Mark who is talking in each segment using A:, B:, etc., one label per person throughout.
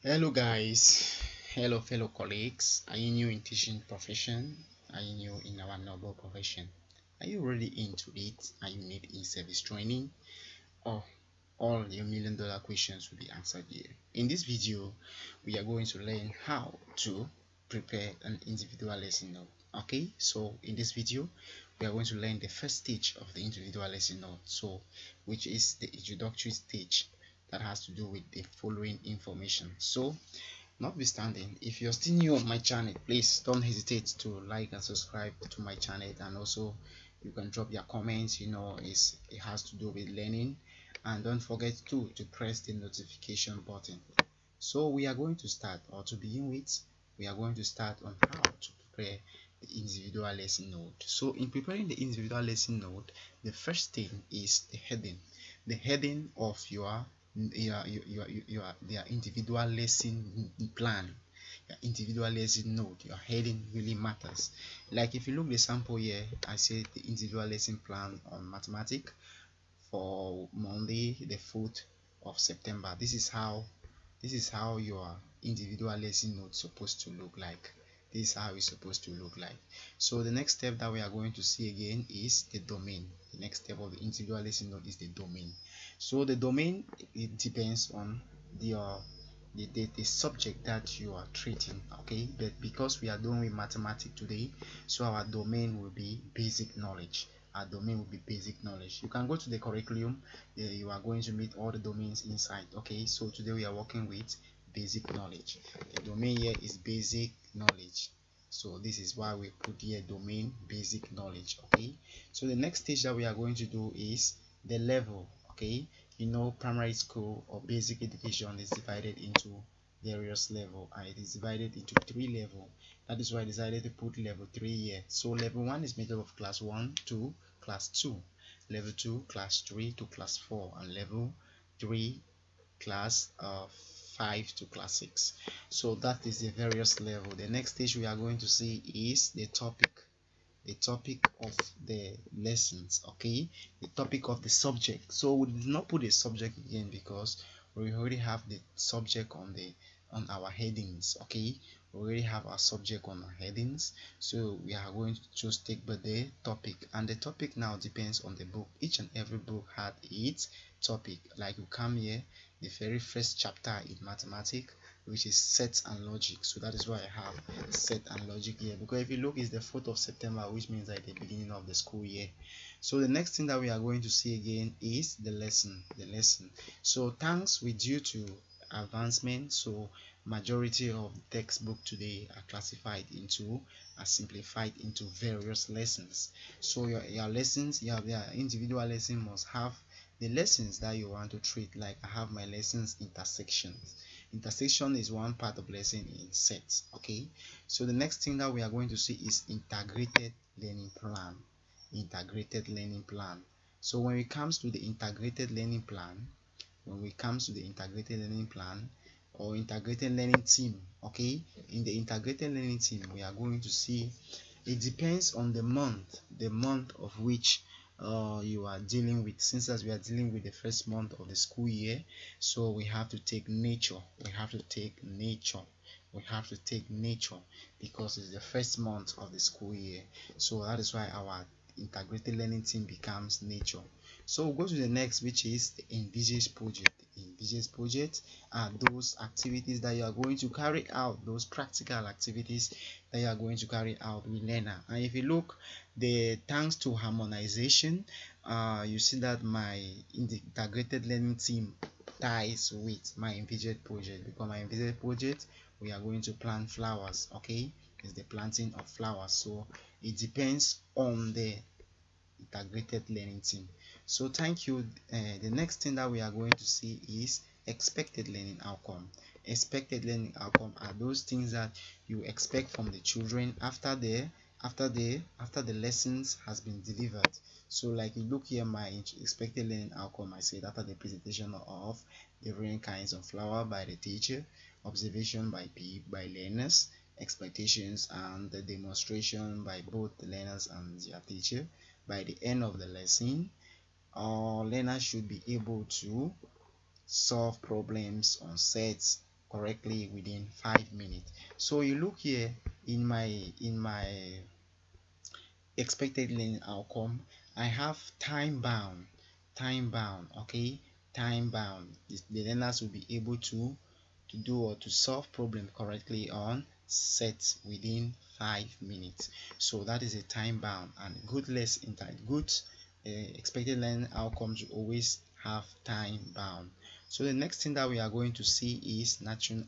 A: Hello guys, hello fellow colleagues. Are you new in teaching profession? Are you new in our noble profession? Are you really into it and you need in-service training? Or all your million-dollar questions will be answered here. In this video, we are going to learn how to prepare an individual lesson note. Okay, so in this video, we are going to learn the first stage of the individual lesson note, which is the introductory stage that has to do with the following information. So notwithstanding, if you're still new on my channel, please don't hesitate to like and subscribe to my channel, and also you can drop your comments. It has to do with learning, and don't forget to press the notification button. So we are going to start, or to begin with, we are going to start on how to prepare the individual lesson note. So in preparing the individual lesson note, the first thing is the heading of their individual lesson plan, your individual lesson note. Your heading really matters. Like if you look the sample here, I said the individual lesson plan on mathematics for Monday the 4th of September. This is how your individual lesson note supposed to look like. This is how it's supposed to look like. So the next step that we are going to see again is the domain. The next step of the individual lesson note is the domain. So the domain, it depends on the subject that you are treating. Okay, but because we are doing with mathematics today, so our domain will be basic knowledge. Our domain will be basic knowledge. You can go to the curriculum. You are going to meet all the domains inside. Okay, so today we are working with basic knowledge. The domain here is basic knowledge, so this is why we put here domain basic knowledge. Okay, so the next stage that we are going to do is the level. Okay, primary school or basic education is divided into various level, and it is divided into 3 level. That is why I decided to put level 3 here. So level 1 is made up of class 1 to class 2, level 2 class 3 to class 4, and level 3 class 5 to class 6. So that is the various level. The next stage we are going to see is the topic of the lessons. Okay, the topic of the subject. So we did not put a subject again because we already have the subject on our headings. Okay, we already have our subject on our headings, so we are going to just take but the topic, and the topic now depends on the book. Each and every book had its topic. Like you come here, the very first chapter in mathematics, which is set and logic. So that is why I have set and logic here, because if you look, it's the 4th of September, which means at the beginning of the school year. So the next thing that we are going to see again is the lesson. So thanks with due to advancement, so majority of textbook today are classified into, are simplified into various lessons. So your lessons, your individual lesson must have the lessons that you want to treat. Like I have my lessons intersections. Intersection is one part of lesson in sets. Okay, so the next thing that we are going to see is integrated learning plan. Integrated learning plan. So when it comes to the integrated learning plan, or integrated learning team, okay, in the integrated learning team we are going to see, it depends on the month of which you are dealing with. Since as we are dealing with the first month of the school year, so we have to take nature. We have to take nature because it's the first month of the school year. So that is why our integrated learning team becomes nature. So we'll go to the next, which is the envisage project. Envisage project are those activities that you are going to carry out, those practical activities that you are going to carry out with learner. And if you look, the thanks to harmonization, you see that my integrated learning team ties with my envisage project, because my envisage project, we are going to plant flowers. Okay, it's the planting of flowers, so it depends on the integrated learning team. So thank you. The next thing that we are going to see is expected learning outcome. Expected learning outcome are those things that you expect from the children after the lessons has been delivered. So like you look here, my expected learning outcome, I said after the presentation of different kinds of flower by the teacher, observation by learners, expectations and the demonstration by both the learners and their teacher. By the end of the lesson, our learners should be able to solve problems on sets correctly within 5 minutes. So you look here in my expected learning outcome, I have time bound, okay, time bound. The learners will be able to do or to solve problem correctly on set within 5 minutes. So that is a time bound, and good lesson good expected learning outcomes will always have time bound. So the next thing that we are going to see is national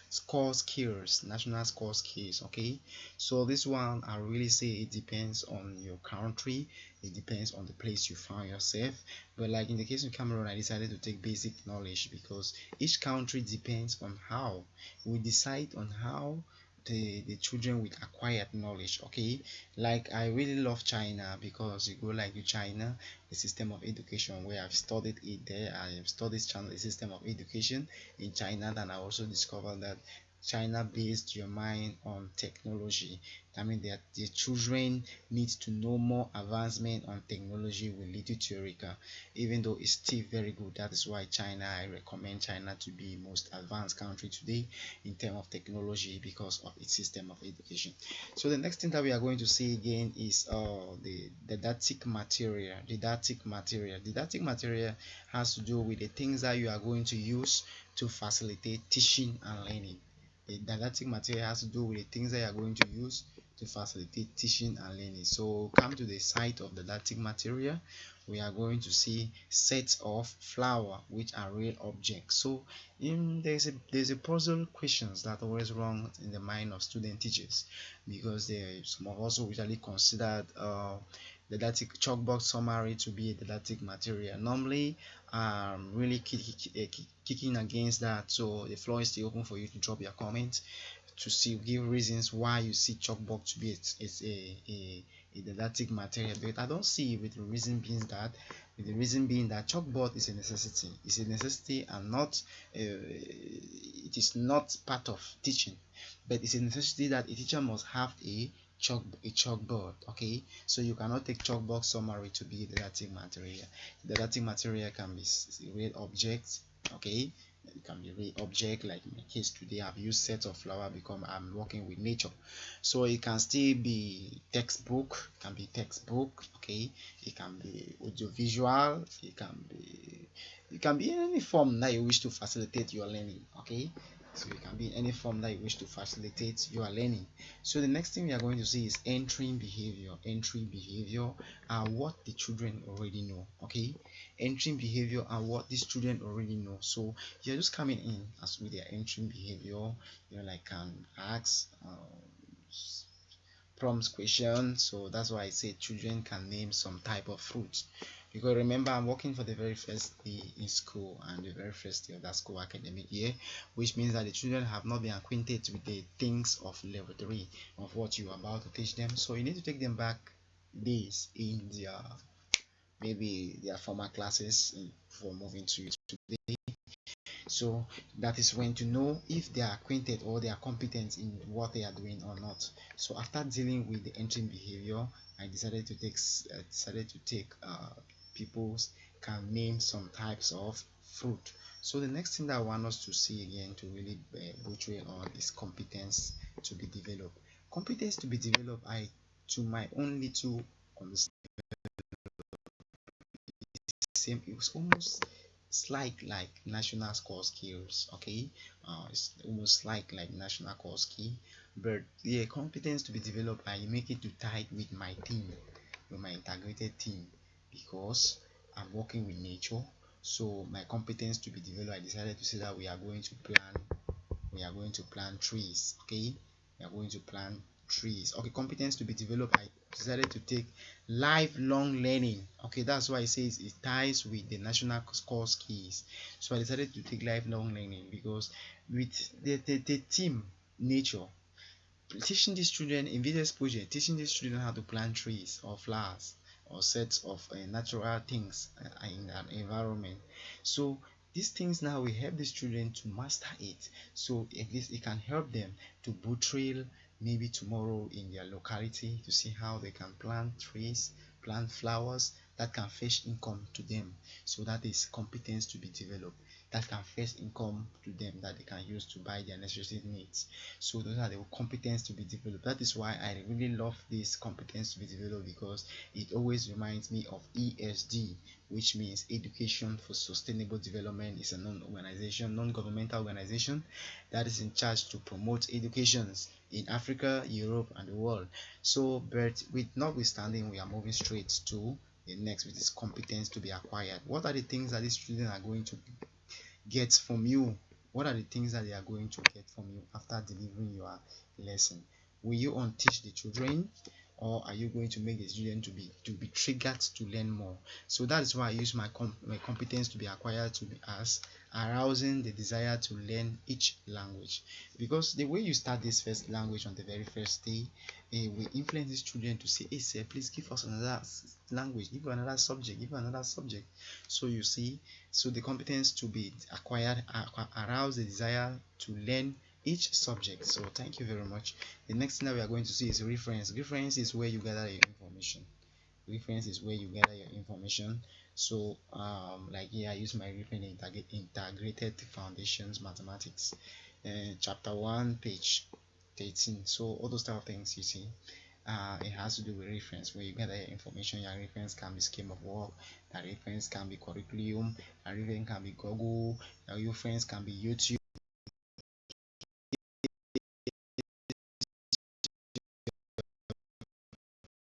A: score skills. National score skills. Okay, so this one I really say it depends on your country, it depends on the place you find yourself. But like in the case of Cameroon, I decided to take basic knowledge because each country depends on how we decide on how the children will acquire knowledge. Okay, like I really love China because you go like to China, the system of education where I've studied it there. I have studied China, the system of education in China. Then I also discovered that China based your mind on technology. I mean that the children need to know more advancement on technology will lead you to Eureka, even though it's still very good. That is why China, I recommend China to be most advanced country today in terms of technology because of its system of education. So the next thing that we are going to see again is the didactic material. Didactic material has to do with the things that you are going to use to facilitate teaching and learning. The didactic material has to do with the things that you are going to use to facilitate teaching and learning. So come to the site of the didactic material. We are going to see sets of flower which are real objects. So there's a puzzle questions that always run in the mind of student teachers because some of us usually considered didactic chalkboard summary to be a didactic material. Normally really kicking against that, so the floor is still open for you to drop your comments to see give reasons why you see chalkboard to be a didactic material. But I don't see with the reason being that chalkboard is a necessity. It's a necessity and not it is not part of teaching, but it's a necessity that a teacher must have a chalkboard. Okay, so you cannot take chalkboard summary to be didactic material. Didactic material can be real objects. Okay, it can be real object, like in my case today I've used set of flower because I'm working with nature. So it can still be textbook, it can be textbook. Okay, it can be audiovisual, it can be any form that you wish to facilitate your learning. Okay, so it can be any form that you wish to facilitate your learning. So the next thing we are going to see is entering behavior are what the children already know. Okay, entering behavior are what these children already know. So you're just coming in as with their entering behavior, like can ask prompts question. So that's why I say children can name some type of fruit, because remember I'm working for the very first day in school and the very first day of that school academic year, which means that the children have not been acquainted with the things of level 3 of what you are about to teach them. So you need to take them back days in their maybe their former classes for moving to today. So that is when to know if they are acquainted or they are competent in what they are doing or not. So after dealing with the entering behavior, I decided to take people's can name some types of fruit. So the next thing that I want us to see again to really portray on is competence to be developed. Competence to be developed, I to my own little understanding, same it was almost like national core skills. Okay, it's almost like national core skill, but the competence to be developed, I make it to tie it with my team, with my integrated team, because I'm working with nature. So my competence to be developed, I decided to say that we are going to plant trees. Okay, we are going to plant trees. Okay, competence to be developed, I decided to take lifelong learning. Okay, that's why it says it ties with the national core skills. So I decided to take lifelong learning because with the team nature, teaching these children in various projects, teaching these children how to plant trees or flowers or sets of natural things in an environment. So these things now will help these children to master it. So at least it can help them to portray maybe tomorrow in their locality to see how they can plant trees, plant flowers that can fetch income to them. So that is competence to be developed. that can fetch income to them that they can use to buy their necessary needs. So those are the competence to be developed. That is why I really love this competence to be developed, because it always reminds me of ESD, which means Education for Sustainable Development. Is a non-governmental organization that is in charge to promote educations in Africa, Europe, and the world. So, but with notwithstanding, we are moving straight to the next, which is competence to be acquired. What are the things that these students are going to get from you? What are the things that they are going to get from you after delivering your lesson? Will you unteach the children, or are you going to make the student to be triggered to learn more? So that is why I use my competence to be acquired to be as arousing the desire to learn each language, because the way you start this first language on the very first day, will influence these children to say, hey sir, please give us another language, give another subject, give another subject. So you see, so the competence to be acquired arouse the desire to learn each subject. So thank you very much. The next thing that we are going to see is reference. Reference is where you gather your information. Reference is where you gather your information. So like here I use my reference integrated foundations mathematics, chapter 1 page 13. So all those type of things, you see, it has to do with reference, where you gather your information. Your reference can be scheme of work, your reference can be curriculum, your reference can be Google, your reference can be YouTube,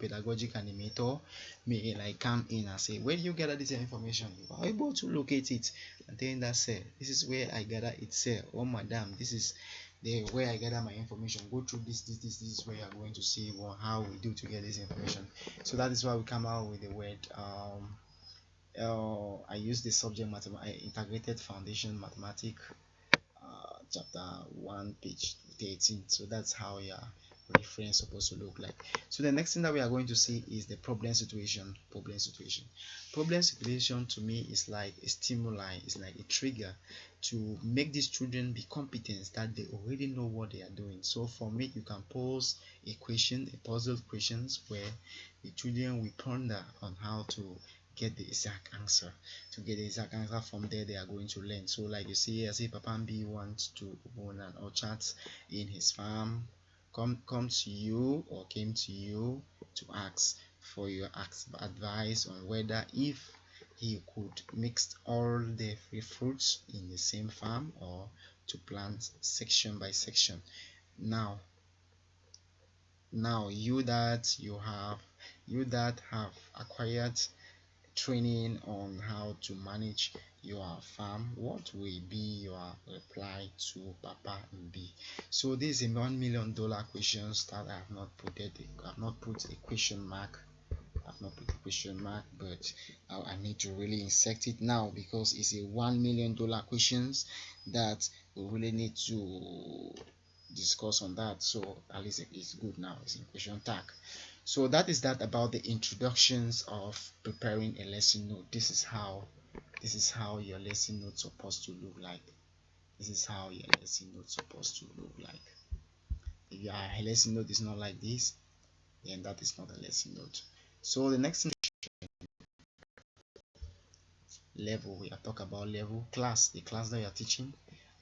A: pedagogic animator may like come in and say, where do you gather this information? You are able to locate it and then that say, this is where I gather it, say, oh madam, this is the where I gather my information. Go through this is where you're going to see how we do to get this information. So that is why we come out with the word I use the subject integrated foundation mathematics, chapter 1 page 13. So that's how your reference supposed to look like. So the next thing that we are going to see is the problem situation. Problem situation to me is like a stimuli, it's like a trigger to make these children be competent, that they already know what they are doing. So for me, you can pose a question, a puzzle questions, where the children will ponder on how to get the exact answer. To get the exact answer, from there they are going to learn. So like you see, as if Papa B wants to own an orchard in his farm, come to you or came to you to ask for your advice on whether if he could mix all the free fruits in the same farm, or to plant section by section. Now you that have acquired training on how to manage your farm, what will be your reply to Papa B? So this is a $1 million questions that I have not put a question mark. I've not put a question mark, but I need to really insert it now, because it's a $1 million questions that we really need to discuss on that. So at least it's good now, it's in question tag. So that is that about the introductions of preparing a lesson note. This is how your lesson note supposed to look like. If your lesson note is not like this, then that is not a lesson note. So the next thing, level, we are talking about level. Class, the class that you are teaching,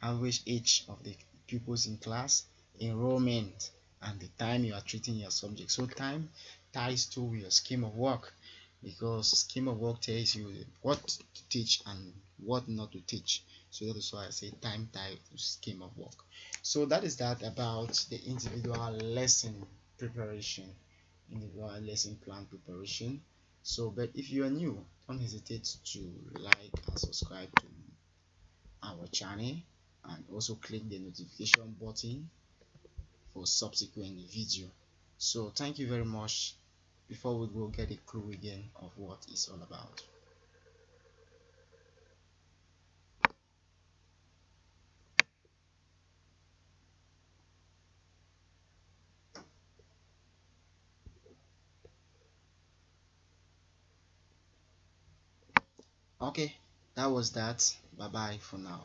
A: average age of the pupils in class, enrollment, and the time you are treating your subject. So time ties to your scheme of work, because scheme of work tells you what to teach and what not to teach. So that is why I say time tied to scheme of work. So that is that about the individual lesson preparation, individual lesson plan preparation. So but if you are new, don't hesitate to like and subscribe to our channel, and also click the notification button for subsequent video. So thank you very much. Before we go, get a clue again of what it's all about. Okay, that was that. Bye bye for now.